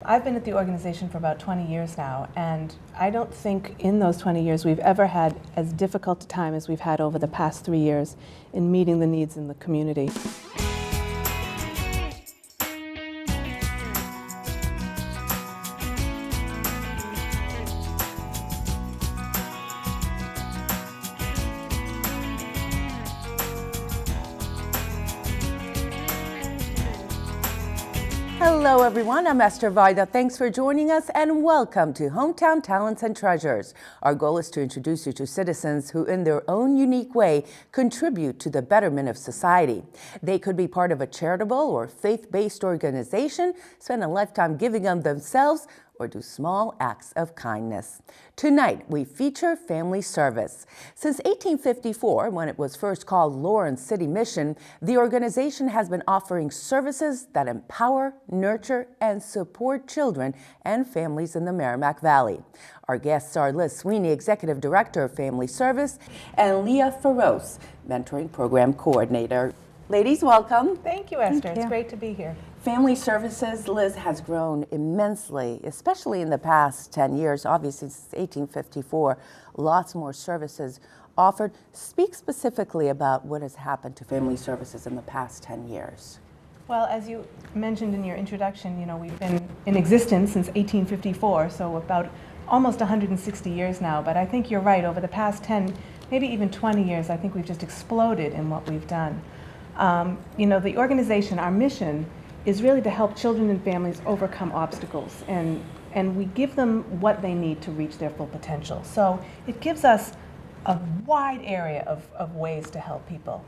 I've been at the organization for about 20 years now, and I don't think in those 20 years we've ever had as difficult a time as we've had over the past 3 years in meeting the needs in the community. Hello everyone, I'm Eszter Vajda. Thanks for joining us and welcome to Hometown Talents and Treasures. Our goal is to introduce you to citizens who in their own unique way contribute to the betterment of society. They could be part of a charitable or faith-based organization, spend a lifetime giving of themselves, or do small acts of kindness. Tonight, we feature Family Service. Since 1854, when it was first called Lawrence City Mission, the organization has been offering services that empower, nurture, and support children and families in the Merrimack Valley. Our guests are Liz Sweeney, Executive Director of Family Service, and Leah Feroz, Mentoring Program Coordinator. Ladies, welcome. Thank you, Esther. It's great to be here. Family Services, Liz, has grown immensely, especially in the past 10 years. Obviously, since 1854, lots more services offered. Speak specifically about what has happened to Family Services in the past 10 years. Well, as you mentioned in your introduction, we've been in existence since 1854, so about almost 160 years now. But I think you're right. Over the past 10, maybe even 20 years, I think we've just exploded in what we've done. The organization, our mission, is really to help children and families overcome obstacles, and we give them what they need to reach their full potential. So it gives us a wide area of ways to help people.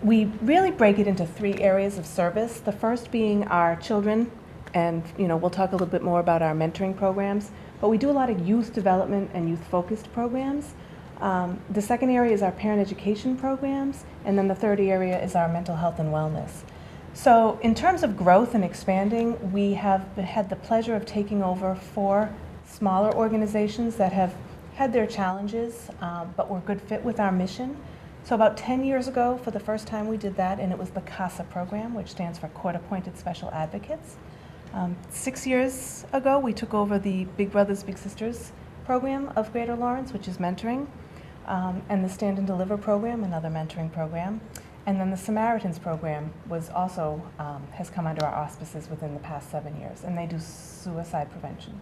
We really break it into 3 areas of service. The first being our children, and we'll talk a little bit more about our mentoring programs, but we do a lot of youth development and youth-focused programs. The second area is our parent education programs, and then the third area is our mental health and wellness. So in terms of growth and expanding, we have had the pleasure of taking over 4 smaller organizations that have had their challenges, but were a good fit with our mission. So about 10 years ago, for the first time we did that, and it was the CASA program, which stands for Court Appointed Special Advocates. 6 years ago, we took over the Big Brothers Big Sisters program of Greater Lawrence, which is mentoring, and the Stand and Deliver program, another mentoring program. And then the Samaritans program was also has come under our auspices within the past 7 years, and they do suicide prevention.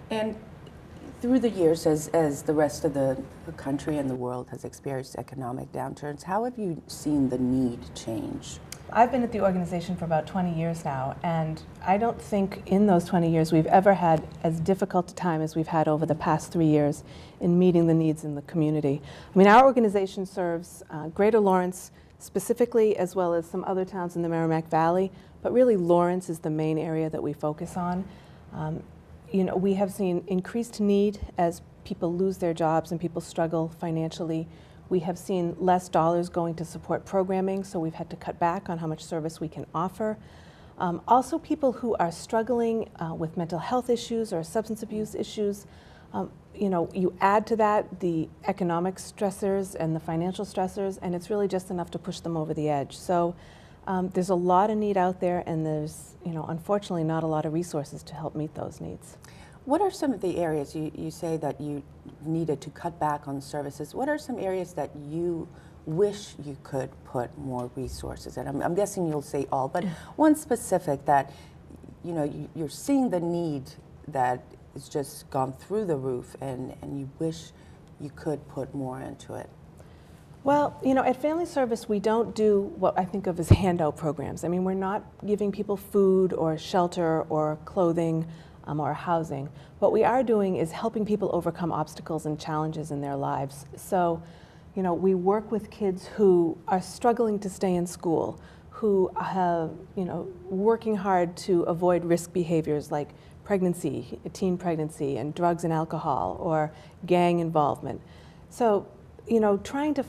And through the years, as the rest of the country and the world has experienced economic downturns, how have you seen the need change? I've been at the organization for about 20 years now, and I don't think in those 20 years we've ever had as difficult a time as we've had over the past 3 years in meeting the needs in the community. I mean, our organization serves Greater Lawrence specifically, as well as some other towns in the Merrimack Valley, but really Lawrence is the main area that we focus on. We have seen increased need as people lose their jobs and people struggle financially. We have seen less dollars going to support programming, so we've had to cut back on how much service we can offer. Also, people who are struggling with mental health issues or substance abuse issues, you add to that the economic stressors and the financial stressors, and it's really just enough to push them over the edge. So there's a lot of need out there, and there's, unfortunately not a lot of resources to help meet those needs. What are some of the areas you say that you needed to cut back on services? What are some areas that you wish you could put more resources in? I'm guessing you'll say all, but one specific that you're seeing the need that it's just gone through the roof, and you wish you could put more into it. Well, at Family Service, we don't do what I think of as handout programs. I mean, we're not giving people food or shelter or clothing or housing. What we are doing is helping people overcome obstacles and challenges in their lives. So, we work with kids who are struggling to stay in school, who have, working hard to avoid risk behaviors like pregnancy, teen pregnancy, and drugs and alcohol, or gang involvement. So, trying to,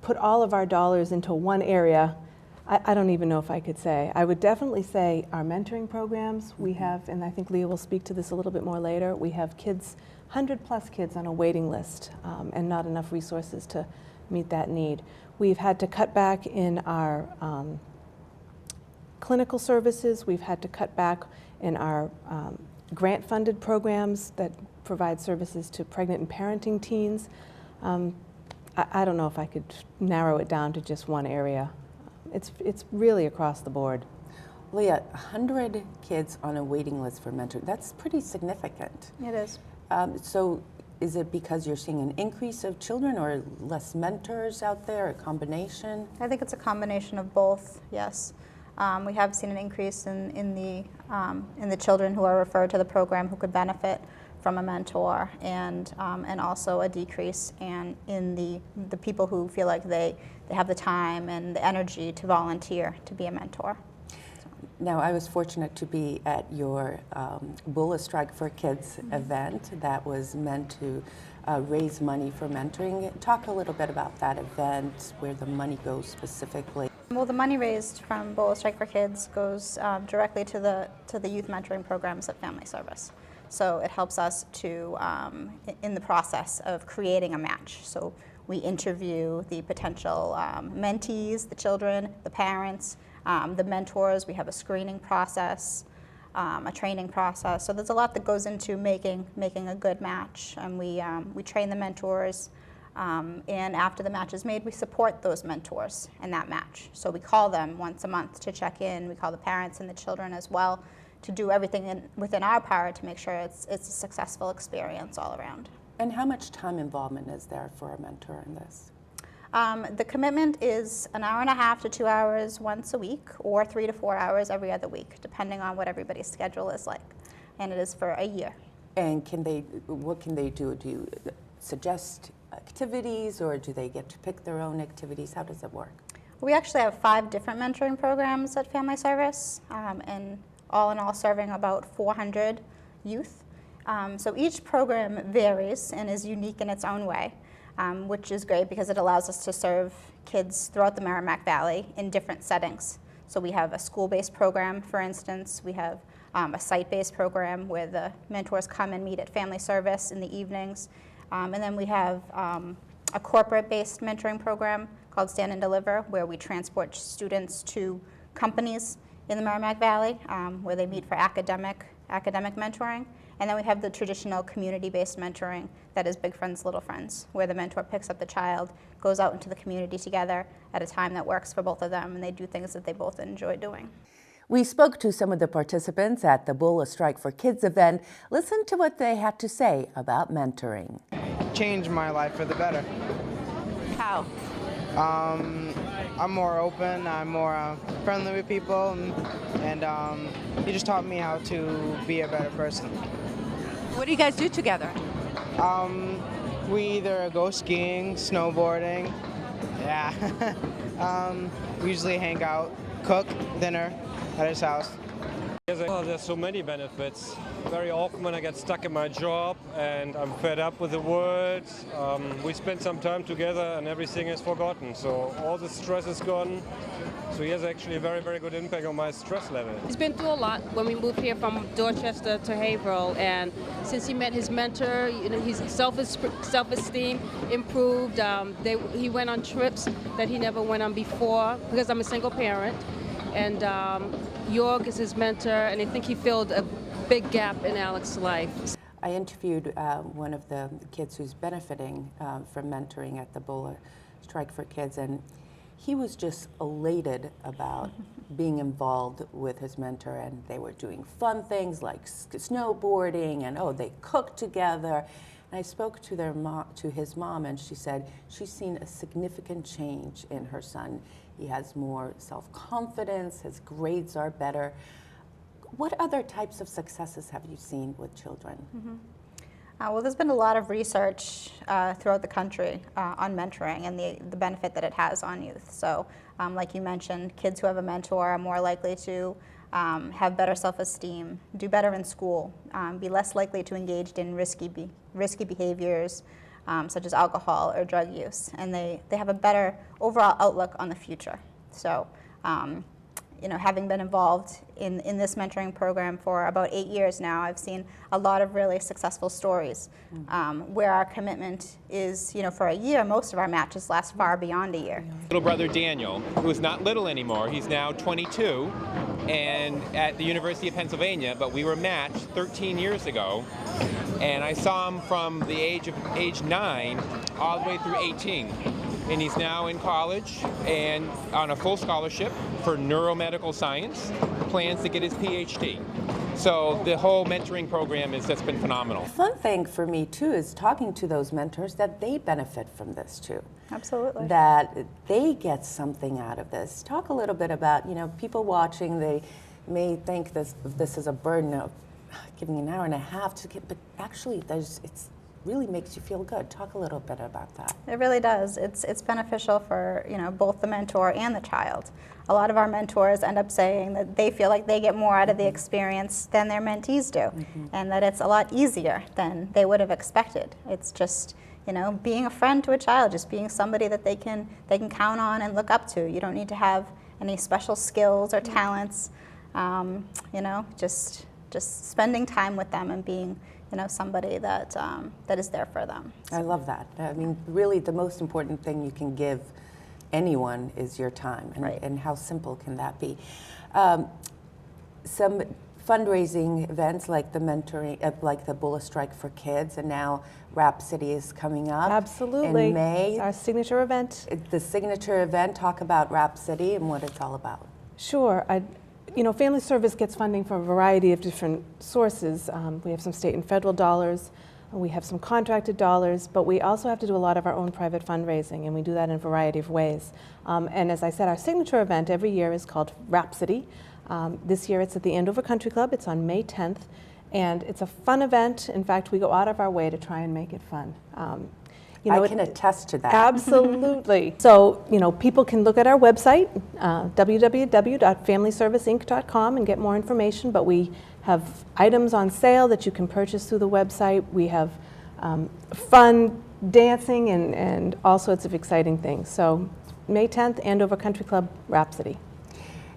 put all of our dollars into one area, I don't even know if I could say. I would definitely say our mentoring programs, we have, and I think Leah will speak to this a little bit more later, we have kids, 100+ kids on a waiting list, and not enough resources to meet that need. We've had to cut back in our clinical services. We've had to cut back in our grant-funded programs that provide services to pregnant and parenting teens. I don't know if I could narrow it down to just one area. It's really across the board. Leah, 100 kids on a waiting list for mentoring, that's pretty significant. It is. So is it because you're seeing an increase of children or less mentors out there, a combination? I think it's a combination of both, yes. We have seen an increase in the children who are referred to the program who could benefit from a mentor, and also a decrease in the people who feel like they have the time and the energy to volunteer to be a mentor. Now, I was fortunate to be at your Bulla Strike for Kids event that was meant to raise money for mentoring. Talk a little bit about that event, where the money goes specifically. Well, the money raised from Bulla Strike for Kids goes directly to the youth mentoring programs at Family Service. So it helps us to, in the process of creating a match. So we interview the potential mentees, the children, the parents, the mentors. We have a screening process, a training process. So there's a lot that goes into making a good match. And we train the mentors. And after the match is made, we support those mentors in that match. So we call them once a month to check in. We call the parents and the children as well to do everything within our power to make sure it's a successful experience all around. And how much time involvement is there for a mentor in this? The commitment is an hour and a half to 2 hours once a week, or 3 to 4 hours every other week, depending on what everybody's schedule is like. And it is for a year. And what can they do? Do you suggest activities, or do they get to pick their own activities? How does it work? We actually have 5 different mentoring programs at Family Service, and all in all serving about 400 youth. So each program varies and is unique in its own way, which is great because it allows us to serve kids throughout the Merrimack Valley in different settings. So we have a school-based program, for instance. We have a site-based program where the mentors come and meet at Family Service in the evenings. And then we have a corporate-based mentoring program called Stand and Deliver, where we transport students to companies in the Merrimack Valley, where they meet for academic mentoring. And then we have the traditional community-based mentoring that is Big Friends, Little Friends, where the mentor picks up the child, goes out into the community together at a time that works for both of them, and they do things that they both enjoy doing. We spoke to some of the participants at the Bulla Strike for Kids event. Listen to what they had to say about mentoring. Changed my life for the better. How? I'm more open, I'm more friendly with people, and he just taught me how to be a better person. What do you guys do together? We either go skiing, snowboarding, yeah. We usually hang out, cook dinner at his house. There's so many benefits. Very often when I get stuck in my job and I'm fed up with the world, we spend some time together and everything is forgotten. So all the stress is gone. So he has actually a very, very good impact on my stress level. He's been through a lot when we moved here from Dorchester to Haverhill, and since he met his mentor, his self-esteem improved. He went on trips that he never went on before because I'm a single parent. And Jorg is his mentor, and I think he filled a big gap in Alex's life. I interviewed one of the kids who's benefiting from mentoring at the Bulla Strike for Kids, and he was just elated about being involved with his mentor, and they were doing fun things like snowboarding, and they cooked together. And I spoke to his mom, and she said she's seen a significant change in her son. He has more self-confidence, his grades are better. What other types of successes have you seen with children? Well, there's been a lot of research throughout the country on mentoring and the benefit that it has on youth. So, like you mentioned, kids who have a mentor are more likely to have better self-esteem, do better in school, be less likely to engage in risky behaviors, such as alcohol or drug use, and they have a better overall outlook on the future. So having been involved in this mentoring program for about 8 years now, I've seen a lot of really successful stories where our commitment is, for a year. Most of our matches last far beyond a year. Little brother Daniel, who is not little anymore, he's now 22 and at the University of Pennsylvania, but we were matched 13 years ago, and I saw him from the age 9 all the way through 18. And he's now in college and on a full scholarship for neuromedical science, plans to get his PhD. So the whole mentoring program has just been phenomenal. Fun thing for me too is talking to those mentors that they benefit from this too. Absolutely. That they get something out of this. Talk a little bit about, people watching, they may think this is a burden of giving an hour and a half to get, but actually it's really makes you feel good. Talk a little bit about that. It really does. It's beneficial for both the mentor and the child. A lot of our mentors end up saying that they feel like they get more out of the experience than their mentees do, and that it's a lot easier than they would have expected. It's just being a friend to a child, just being somebody that they can count on and look up to. You don't need to have any special skills or talents. Just spending time with them and being somebody that is there for them. I love that. I mean, really the most important thing you can give anyone is your time, and how simple can that be? Some fundraising events like the mentoring, like the Bullet Strike for Kids, and now Rhapsody is coming up. Absolutely. In May. It's our signature event. The signature event. Talk about Rhapsody and what it's all about. Sure. Family Service gets funding from a variety of different sources. We have some state and federal dollars, we have some contracted dollars, but we also have to do a lot of our own private fundraising, and we do that in a variety of ways. And as I said, our signature event every year is called Rhapsody. This year it's at the Andover Country Club. It's on May 10th, and it's a fun event. In fact, we go out of our way to try and make it fun. I can attest to that. Absolutely. So, people can look at our website, www.familyserviceinc.com, and get more information, but we have items on sale that you can purchase through the website. We have fun dancing and all sorts of exciting things. So, May 10th, Andover Country Club, Rhapsody.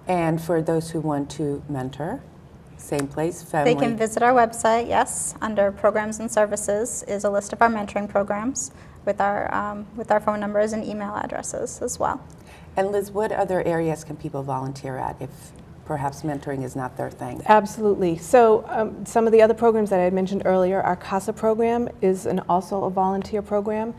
And for those who want to mentor, same place, family. They can visit our website, yes. Under Programs and Services is a list of our mentoring programs with our phone numbers and email addresses as well. And Liz, what other areas can people volunteer at if perhaps mentoring is not their thing? Absolutely. So some of the other programs that I had mentioned earlier, our CASA program is also a volunteer program.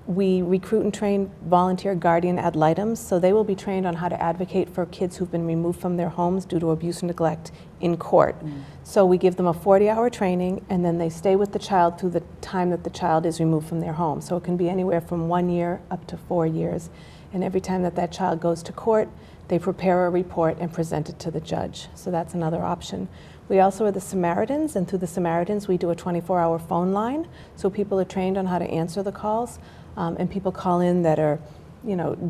We recruit and train volunteer guardian ad litems, so they will be trained on how to advocate for kids who've been removed from their homes due to abuse and neglect in court. So we give them a 40-hour training, and then they stay with the child through the time that the child is removed from their home. So it can be anywhere from 1 year up to 4 years. And every time that child goes to court, they prepare a report and present it to the judge. So that's another option. We also are the Samaritans, and through the Samaritans we do a 24-hour phone line, so people are trained on how to answer the calls. And people call in that are,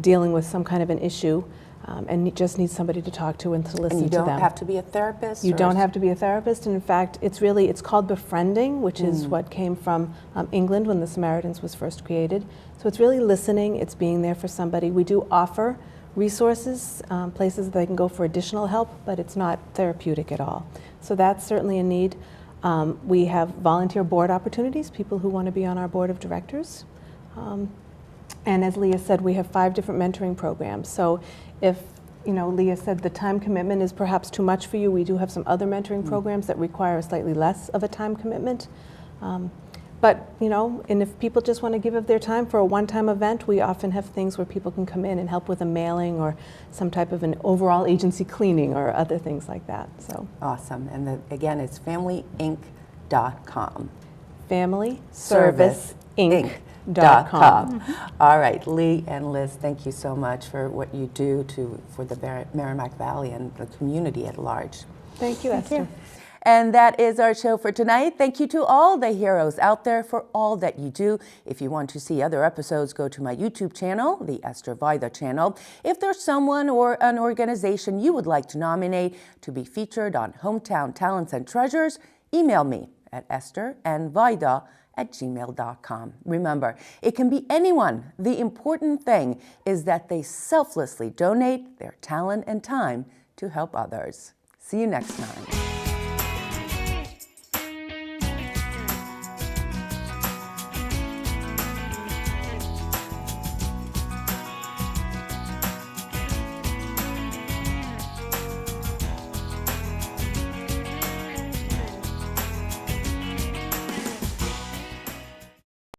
dealing with some kind of an issue and just need somebody to talk to and to listen to them. And you don't have to be a therapist? You don't have to be a therapist. And in fact, it's called befriending, which is what came from England when the Samaritans was first created. So it's really listening. It's being there for somebody. We do offer resources, places that they can go for additional help, but it's not therapeutic at all. So that's certainly a need. We have volunteer board opportunities, people who want to be on our board of directors. And as Leah said, we have 5 different mentoring programs. So if, Leah said the time commitment is perhaps too much for you, we do have some other mentoring programs that require slightly less of a time commitment. But, and if people just want to give of their time for a one-time event, we often have things where people can come in and help with a mailing or some type of an overall agency cleaning or other things like that. So awesome. And again, it's familyinc.com. FamilyServiceInc.com. All right, Lee and Liz, thank you so much for what you do for the Merrimack Valley and the community at large. Thank you, Esther. And that is our show for tonight. Thank you to all the heroes out there for all that you do. If you want to see other episodes, go to my YouTube channel, the Eszter Vajda channel. If there's someone or an organization you would like to nominate to be featured on Hometown Talents and Treasures, email me at estherandvajda@gmail.com. Remember, it can be anyone. The important thing is that they selflessly donate their talent and time to help others. See you next time.